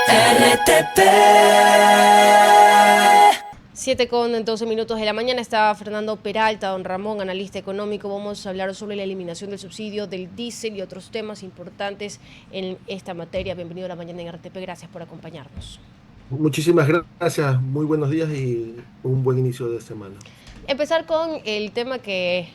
RTP. 7:12 de la mañana está Fernando Peralta, don Ramón, analista económico. Vamos a hablar sobre la eliminación del subsidio del diésel y otros temas importantes en esta materia. Bienvenido a la mañana en RTP, gracias por acompañarnos. Muchísimas gracias, muy buenos días y un buen inicio de semana. Empezar con el tema que,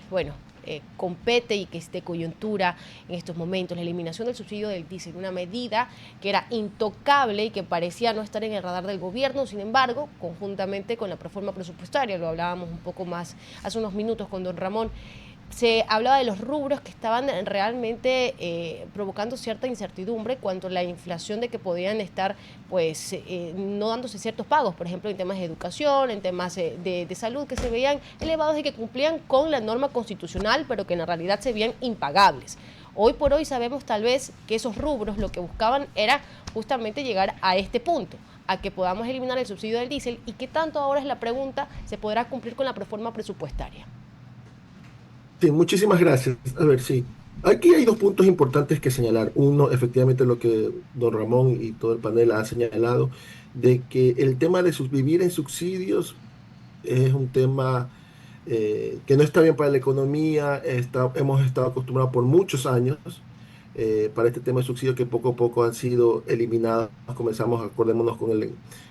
compete y que es de coyuntura en estos momentos, la eliminación del subsidio del diésel, una medida que era intocable y que parecía no estar en el radar del gobierno. Sin embargo, conjuntamente con la reforma presupuestaria, lo hablábamos un poco más hace unos minutos con don Ramón, se hablaba de los rubros que estaban realmente provocando cierta incertidumbre cuanto a la inflación, de que podían estar no dándose ciertos pagos, por ejemplo en temas de educación, en temas de salud, que se veían elevados y que cumplían con la norma constitucional, pero que en realidad se veían impagables. Hoy por hoy sabemos tal vez que esos rubros lo que buscaban era justamente llegar a este punto, a que podamos eliminar el subsidio del diésel, y qué tanto, ahora es la pregunta, se podrá cumplir con la reforma presupuestaria. Sí, muchísimas gracias. A ver, sí. Aquí hay dos puntos importantes que señalar. Uno, efectivamente, lo que don Ramón y todo el panel ha señalado, de que el tema de vivir en subsidios es un tema que no está bien para la economía. Hemos estado acostumbrados por muchos años para este tema de subsidios que poco a poco han sido eliminados. Comenzamos, acordémonos,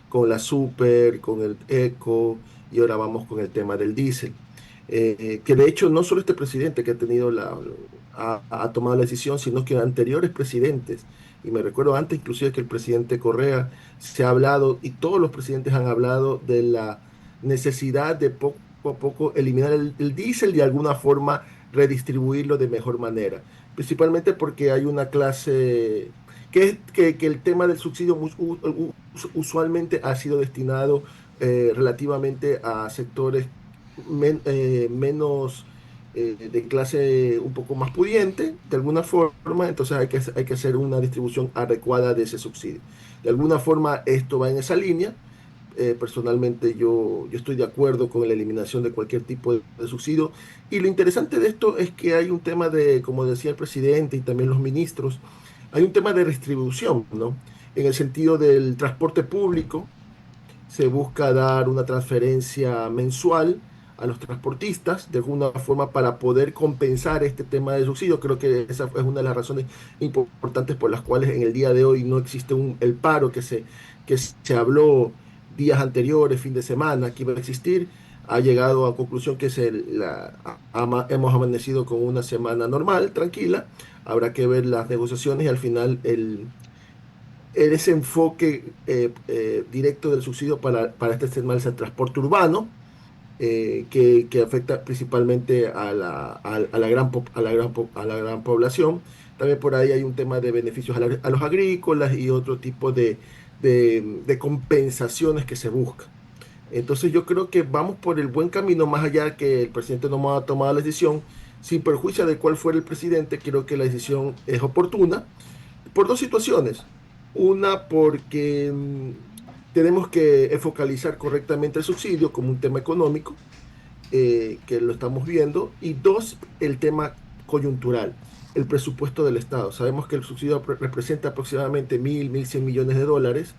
con la Super, con el Eco, y ahora vamos con el tema del diésel. Que de hecho no solo este presidente que ha tenido ha tomado la decisión, sino que anteriores presidentes, y me recuerdo antes inclusive que el presidente Correa, se ha hablado, y todos los presidentes han hablado de la necesidad de poco a poco eliminar el diésel y de alguna forma redistribuirlo de mejor manera, principalmente porque hay una clase que el tema del subsidio usualmente ha sido destinado relativamente a sectores menos de clase un poco más pudiente, de alguna forma. Entonces hay que hacer una distribución adecuada de ese subsidio. De alguna forma esto va en esa línea. Personalmente yo estoy de acuerdo con la eliminación de cualquier tipo de subsidio. Y lo interesante de esto es que hay un tema de, como decía el presidente y también los ministros, hay un tema de distribución, ¿no? En el sentido del transporte público, se busca dar una transferencia mensual a los transportistas de alguna forma para poder compensar este tema de subsidio. Creo que esa es una de las razones importantes por las cuales en el día de hoy no existe el paro que se habló días anteriores, fin de semana, que iba a existir. Ha llegado a conclusión que hemos amanecido con una semana normal, tranquila. Habrá que ver las negociaciones y al final ese enfoque directo del subsidio para este tema del transporte urbano, que afecta principalmente a la a la gran población. También por ahí hay un tema de beneficios a los agrícolas y otro tipo de compensaciones que se buscan. Entonces yo creo que vamos por el buen camino, más allá que el presidente no ha tomado la decisión, sin perjuicio de cuál fuera el presidente. Creo que la decisión es oportuna por dos situaciones. Una, porque tenemos que focalizar correctamente el subsidio como un tema económico, que lo estamos viendo. Y dos, el tema coyuntural, el presupuesto del Estado. Sabemos que el subsidio representa aproximadamente 1.100 millones de dólares,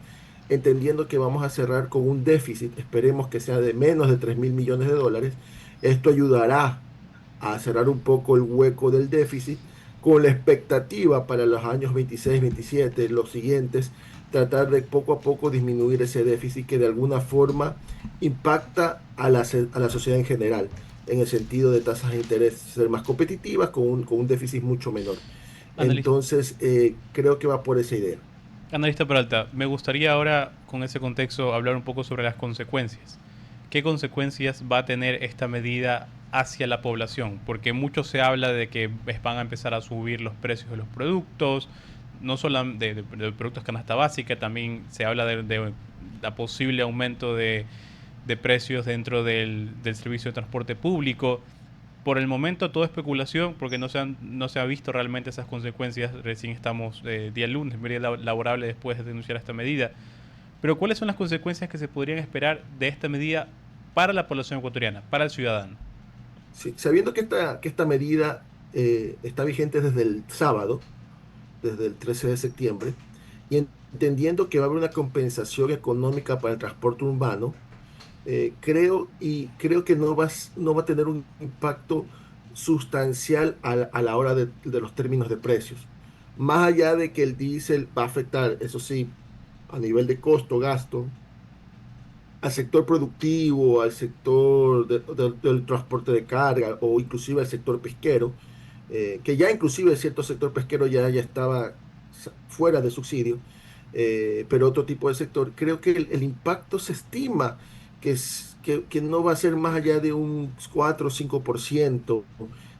entendiendo que vamos a cerrar con un déficit, esperemos que sea de menos de 3.000 millones de dólares. Esto ayudará a cerrar un poco el hueco del déficit, con la expectativa para los años 26, 27, los siguientes, tratar de poco a poco disminuir ese déficit que de alguna forma impacta a la sociedad en general, en el sentido de tasas de interés ser más competitivas con un déficit mucho menor. Analista, Entonces, creo que va por esa idea. Analista Peralta, me gustaría ahora, con ese contexto, hablar un poco sobre las consecuencias. ¿Qué consecuencias va a tener esta medida hacia la población? Porque mucho se habla de que van a empezar a subir los precios de los productos, no solo de productos canasta básica, también se habla de la posible aumento de precios dentro del servicio de transporte público. Por el momento todo especulación porque no se ha visto realmente esas consecuencias. Recién estamos día lunes, día laborable después de denunciar esta medida. Pero ¿cuáles son las consecuencias que se podrían esperar de esta medida para la población ecuatoriana, para el ciudadano? Sí, sabiendo que esta medida está vigente desde el sábado, desde el 13 de septiembre, y entendiendo que va a haber una compensación económica para el transporte urbano, creo que no va a tener un impacto sustancial a la hora de los términos de precios. Más allá de que el diésel va a afectar, eso sí, a nivel de costo, gasto, al sector productivo, al sector del transporte de carga o inclusive al sector pesquero, que ya inclusive cierto sector pesquero ya estaba fuera de subsidio, pero otro tipo de sector, creo que el impacto se estima que no va a ser más allá de un 4 o 5%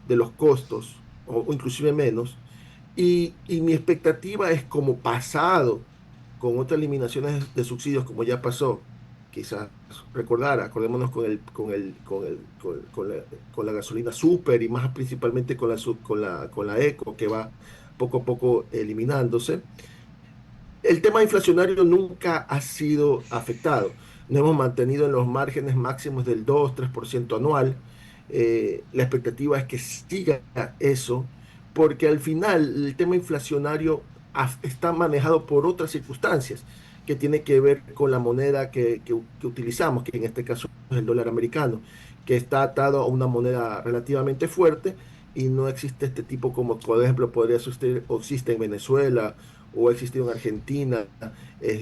de los costos, o inclusive menos, y mi expectativa es como pasado con otras eliminaciones de subsidios, como ya pasó, quizás acordémonos con la gasolina super y más principalmente con la eco que va poco a poco eliminándose. El tema inflacionario nunca ha sido afectado. Nos hemos mantenido en los márgenes máximos del 2-3% anual. La expectativa es que siga eso, porque al final el tema inflacionario está manejado por otras circunstancias que tiene que ver con la moneda que utilizamos, que en este caso es el dólar americano, que está atado a una moneda relativamente fuerte y no existe este tipo como, por ejemplo, podría existir o existe en Venezuela o ha existido en Argentina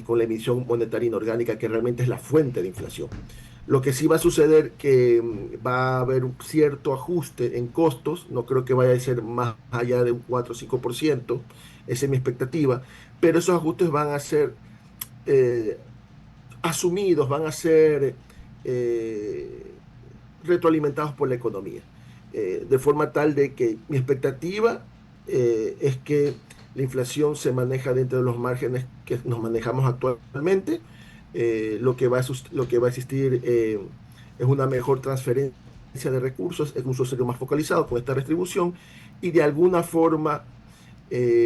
con la emisión monetaria inorgánica, que realmente es la fuente de inflación. Lo que sí va a suceder que va a haber un cierto ajuste en costos, no creo que vaya a ser más allá de un 4 o 5%, esa es mi expectativa, pero esos ajustes van a ser eh, asumidos, van a ser eh, retroalimentados por la economía, de forma tal de que mi expectativa es que la inflación se maneja dentro de los márgenes que nos manejamos actualmente. Lo que va a existir es una mejor transferencia de recursos, es un socio más focalizado con esta distribución y de alguna forma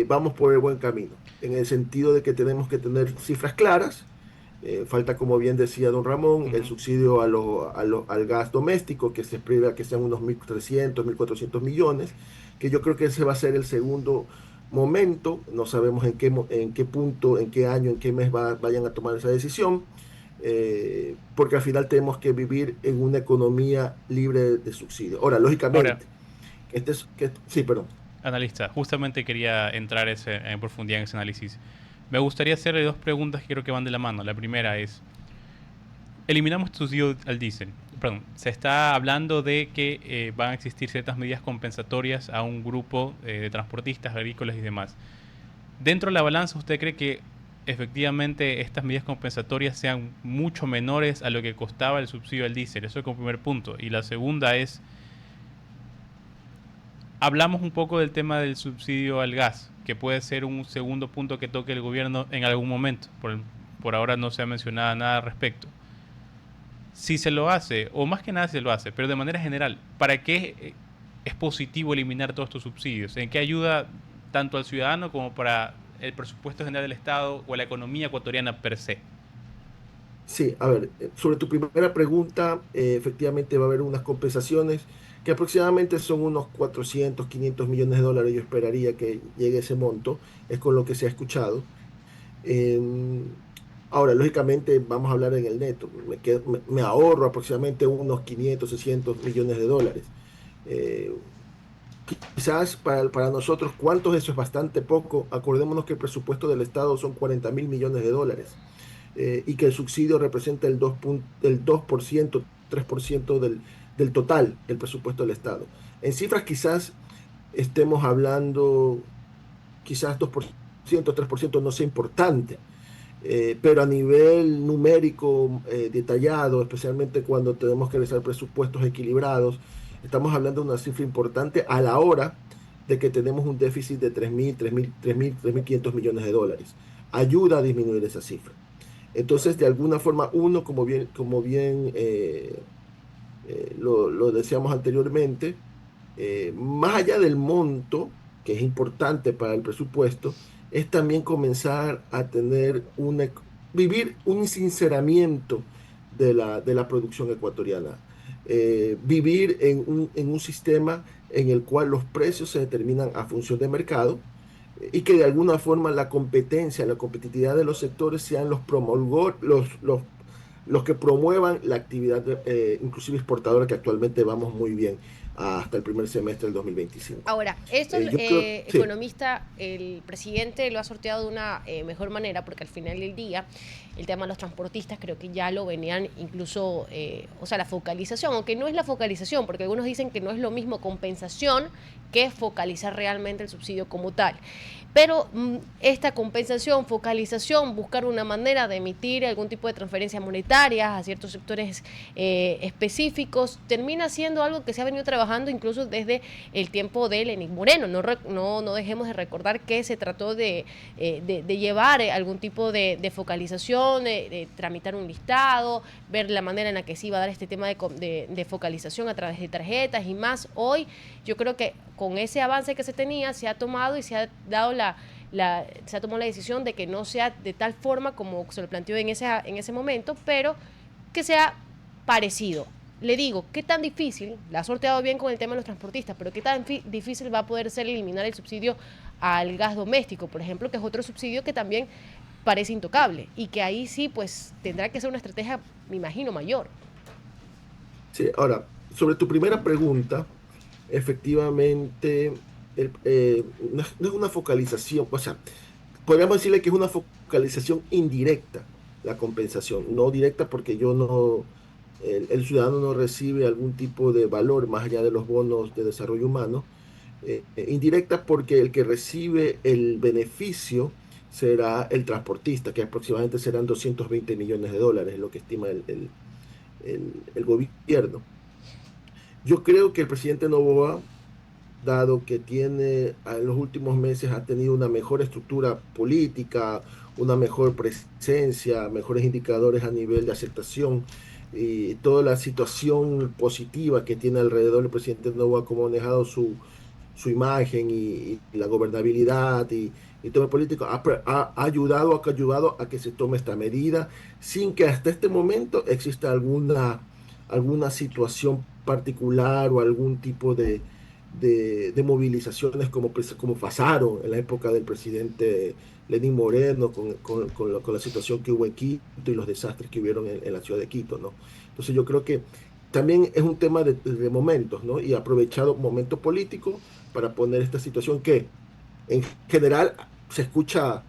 vamos por el buen camino, en el sentido de que tenemos que tener cifras claras. Falta, como bien decía don Ramón, el Ujú. subsidio al gas doméstico, que se espera que sean unos 1.300, 1.400 millones, que yo creo que ese va a ser el segundo momento. No sabemos en qué punto, en qué año, en qué mes vayan a tomar esa decisión, porque al final tenemos que vivir en una economía libre de subsidio. Ahora, Ahora, lógicamente, sí, perdón. analista, justamente quería entrar en profundidad en ese análisis. Me gustaría hacerle dos preguntas que creo que van de la mano. La primera es, eliminamos el subsidio al diésel. Perdón, se está hablando de que van a existir ciertas medidas compensatorias a un grupo de transportistas, agrícolas y demás. Dentro de la balanza, ¿usted cree que efectivamente estas medidas compensatorias sean mucho menores a lo que costaba el subsidio al diésel? Eso es como primer punto. Y la segunda es, hablamos un poco del tema del subsidio al gas, que puede ser un segundo punto que toque el gobierno en algún momento. Por ahora no se ha mencionado nada al respecto. Si se lo hace, o más que nada si se lo hace, pero de manera general, ¿para qué es positivo eliminar todos estos subsidios? ¿En qué ayuda tanto al ciudadano como para el presupuesto general del Estado o la economía ecuatoriana per se? Sí, a ver, sobre tu primera pregunta, efectivamente va a haber unas compensaciones que aproximadamente son unos 400, 500 millones de dólares. Yo esperaría que llegue ese monto, es con lo que se ha escuchado. Em, Ahora, lógicamente, vamos a hablar en el neto. Me ahorro aproximadamente unos 500, 600 millones de dólares. Eh, Quizás para nosotros, ¿cuántos de eso es bastante poco? Acordémonos que el presupuesto del Estado son 40.000 millones de dólares y que el subsidio representa el 2%, 3% del total del presupuesto del Estado. En cifras quizás estemos hablando, quizás 2%, 3% no sea importante, pero a nivel numérico detallado, especialmente cuando tenemos que realizar presupuestos equilibrados, estamos hablando de una cifra importante a la hora de que tenemos un déficit de 3.500 millones de dólares. Ayuda a disminuir esa cifra. Entonces, de alguna forma, uno, como bien lo decíamos anteriormente, más allá del monto, que es importante para el presupuesto, es también comenzar a vivir un sinceramiento de la producción ecuatoriana. Vivir en un sistema en el cual los precios se determinan a función de mercado y que de alguna forma la competencia, la competitividad de los sectores sean los que promuevan la actividad inclusive exportadora, que actualmente vamos muy bien hasta el primer semestre del 2025. Ahora, esto el Yo creo, sí. economista, el presidente lo ha sorteado de una mejor manera, porque al final del día el tema de los transportistas creo que ya lo venían incluso, o sea, la focalización, aunque no es la focalización, porque algunos dicen que no es lo mismo compensación que focalizar realmente el subsidio como tal. Pero esta compensación, focalización, buscar una manera de emitir algún tipo de transferencias monetarias a ciertos sectores específicos, termina siendo algo que se ha venido trabajando incluso desde el tiempo de Lenín Moreno. No dejemos de recordar que se trató de llevar algún tipo de focalización, de tramitar un listado, ver la manera en la que se iba a dar este tema de focalización a través de tarjetas y más. Hoy yo creo que con ese avance que se tenía se ha tomado y se ha dado se ha tomado la decisión de que no sea de tal forma como se lo planteó en ese momento, pero que sea parecido. Le digo, ¿qué tan difícil? La ha sorteado bien con el tema de los transportistas, pero ¿qué tan difícil va a poder ser eliminar el subsidio al gas doméstico, por ejemplo, que es otro subsidio que también parece intocable y que ahí sí pues tendrá que ser una estrategia, me imagino, mayor? Sí, ahora, sobre tu primera pregunta, efectivamente, no es una focalización, o sea, podríamos decirle que es una focalización indirecta la compensación, no directa porque el ciudadano no recibe algún tipo de valor más allá de los bonos de desarrollo humano, indirecta porque el que recibe el beneficio será el transportista, que aproximadamente serán 220 millones de dólares, es lo que estima el gobierno. Yo creo que el presidente Noboa, dado que en los últimos meses ha tenido una mejor estructura política, una mejor presencia, mejores indicadores a nivel de aceptación y toda la situación positiva que tiene alrededor el presidente Noboa, como ha manejado su imagen y la gobernabilidad y todo el político, ha ayudado a que se tome esta medida sin que hasta este momento exista alguna situación particular o algún tipo de movilizaciones como pasaron en la época del presidente Lenín Moreno con la situación que hubo en Quito y los desastres que hubieron en la ciudad de Quito, ¿no? Entonces yo creo que también es un tema de momentos, ¿no? Y aprovechado momento político para poner esta situación que en general se escucha,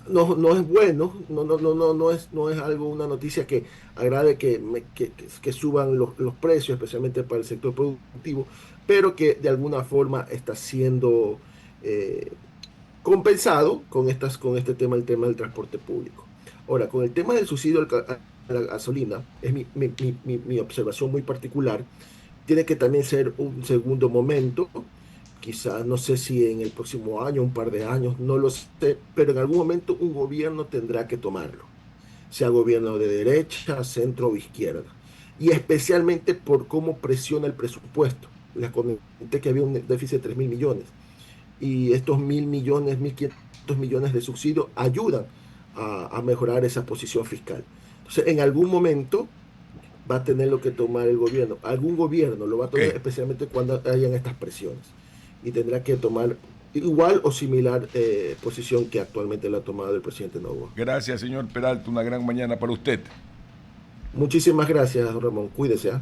no es bueno, no es algo, una noticia que agrade que suban los precios, especialmente para el sector productivo, pero que de alguna forma está siendo eh, compensado con este tema, el tema del transporte público. Ahora, con el tema del subsidio a la gasolina, es mi observación muy particular, tiene que también ser un segundo momento, quizás no sé si en el próximo año, un par de años, no lo sé, pero en algún momento un gobierno tendrá que tomarlo, sea gobierno de derecha, centro o izquierda, y especialmente por cómo presiona el presupuesto. Les comenté que había un déficit de 3.000 millones, y estos 1.000 millones, 1.500 millones de subsidios ayudan a mejorar esa posición fiscal. Entonces, en algún momento va a tener lo que tomar el gobierno. Algún gobierno lo va a tomar, especialmente cuando hayan estas presiones. Y tendrá que tomar igual o similar posición que actualmente la ha tomado el presidente Noboa. Gracias, señor Peralta. Una gran mañana para usted. Muchísimas gracias, don Ramón. Cuídese.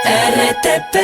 RTP